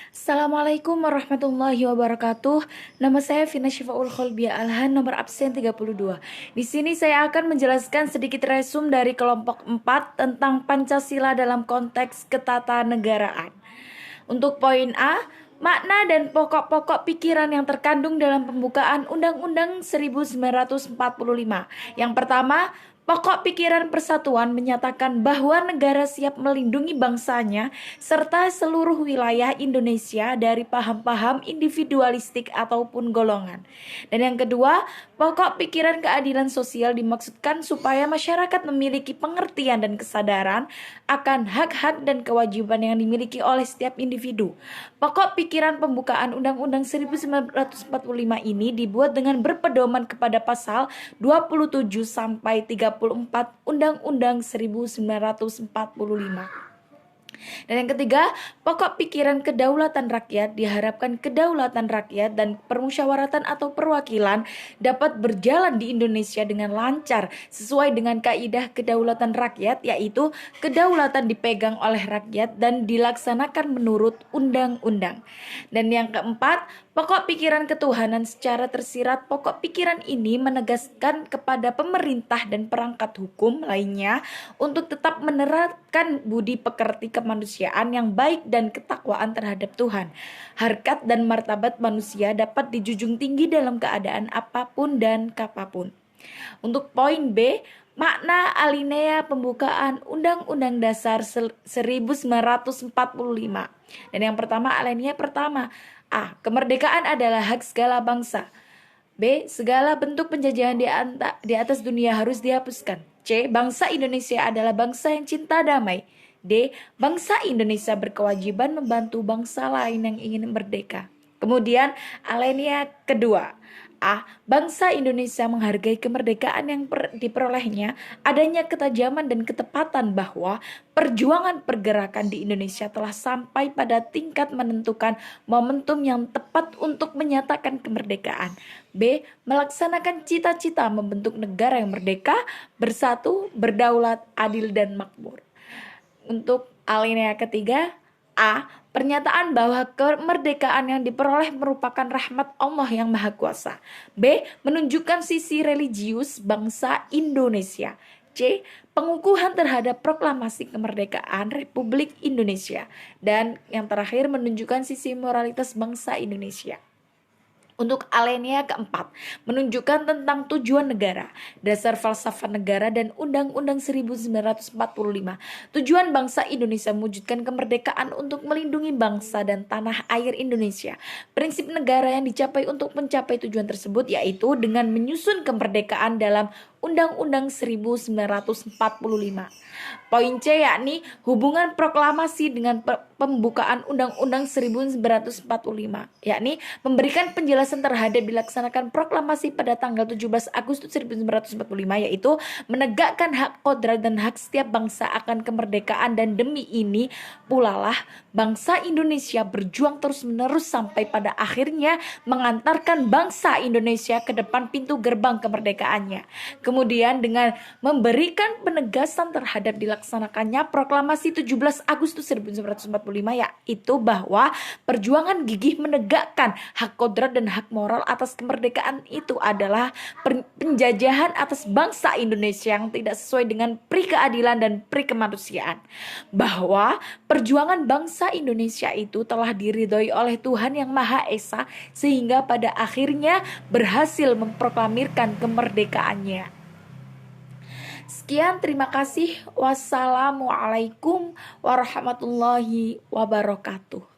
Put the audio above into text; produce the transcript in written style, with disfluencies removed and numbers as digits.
Assalamualaikum warahmatullahi wabarakatuh. Nama saya Vina Syifaul Kholbia Alhan, nomor absen 32. Di sini saya akan menjelaskan sedikit resum dari kelompok 4 tentang Pancasila dalam konteks ketatanegaraan. Untuk poin A, makna dan pokok-pokok pikiran yang terkandung dalam pembukaan Undang-Undang 1945. Yang pertama, pokok pikiran persatuan menyatakan bahwa negara siap melindungi bangsanya serta seluruh wilayah Indonesia dari paham-paham individualistik ataupun golongan. Dan yang kedua, pokok pikiran keadilan sosial dimaksudkan supaya masyarakat memiliki pengertian dan kesadaran akan hak-hak dan kewajiban yang dimiliki oleh setiap individu. Pokok pikiran pembukaan Undang-Undang 1945 ini dibuat dengan berpedoman kepada pasal 27 sampai 34 Undang-Undang 1945. Dan yang ketiga, pokok pikiran kedaulatan rakyat diharapkan kedaulatan rakyat dan permusyawaratan atau perwakilan dapat berjalan di Indonesia dengan lancar sesuai dengan kaidah kedaulatan rakyat, yaitu kedaulatan dipegang oleh rakyat dan dilaksanakan menurut undang-undang. Dan yang keempat, pokok pikiran ketuhanan secara tersirat. Pokok pikiran ini menegaskan kepada pemerintah dan perangkat hukum lainnya untuk tetap menerapkan budi pekerti kemanusiaan yang baik dan ketakwaan terhadap Tuhan. Harkat dan martabat manusia dapat dijunjung tinggi dalam keadaan apapun dan kapanpun. Untuk poin B, makna alinea pembukaan Undang-Undang Dasar 1945. Dan yang pertama, alinea pertama. A. Kemerdekaan adalah hak segala bangsa. B. Segala bentuk penjajahan di atas dunia harus dihapuskan. C. Bangsa Indonesia adalah bangsa yang cinta damai. D. Bangsa Indonesia berkewajiban membantu bangsa lain yang ingin merdeka. Kemudian alinea kedua. A. Bangsa Indonesia menghargai kemerdekaan yang diperolehnya, adanya ketajaman dan ketepatan bahwa perjuangan pergerakan di Indonesia telah sampai pada tingkat menentukan momentum yang tepat untuk menyatakan kemerdekaan. B. Melaksanakan cita-cita membentuk negara yang merdeka, bersatu, berdaulat, adil, dan makmur. Untuk alinea ketiga, A. Pernyataan bahwa kemerdekaan yang diperoleh merupakan rahmat Allah yang Maha Kuasa. B. Menunjukkan sisi religius bangsa Indonesia. C. Pengukuhan terhadap proklamasi kemerdekaan Republik Indonesia. Dan yang terakhir, menunjukkan sisi moralitas bangsa Indonesia. Untuk alinea keempat, menunjukkan tentang tujuan negara, dasar falsafah negara dan Undang-Undang 1945. Tujuan bangsa Indonesia mewujudkan kemerdekaan untuk melindungi bangsa dan tanah air Indonesia. Prinsip negara yang dicapai untuk mencapai tujuan tersebut yaitu dengan menyusun kemerdekaan dalam Undang-Undang 1945. Poin C yakni hubungan proklamasi dengan pembukaan Undang-Undang 1945, yakni memberikan penjelasan terhadap dilaksanakan proklamasi pada tanggal 17 Agustus 1945, yaitu menegakkan hak kodrat dan hak setiap bangsa akan kemerdekaan, dan demi ini pula lah bangsa Indonesia berjuang terus-menerus sampai pada akhirnya mengantarkan bangsa Indonesia ke depan pintu gerbang kemerdekaannya. Kemudian dengan memberikan penegasan terhadap dilaksanakannya proklamasi 17 Agustus 1945, yaitu bahwa perjuangan gigih menegakkan hak kodrat dan hak moral atas kemerdekaan itu adalah penjajahan atas bangsa Indonesia yang tidak sesuai dengan pri keadilan dan pri kemanusiaan. Bahwa perjuangan bangsa Indonesia itu telah diridhoi oleh Tuhan yang Maha Esa sehingga pada akhirnya berhasil memproklamirkan kemerdekaannya. Sekian, terima kasih. Wassalamualaikum warahmatullahi wabarakatuh.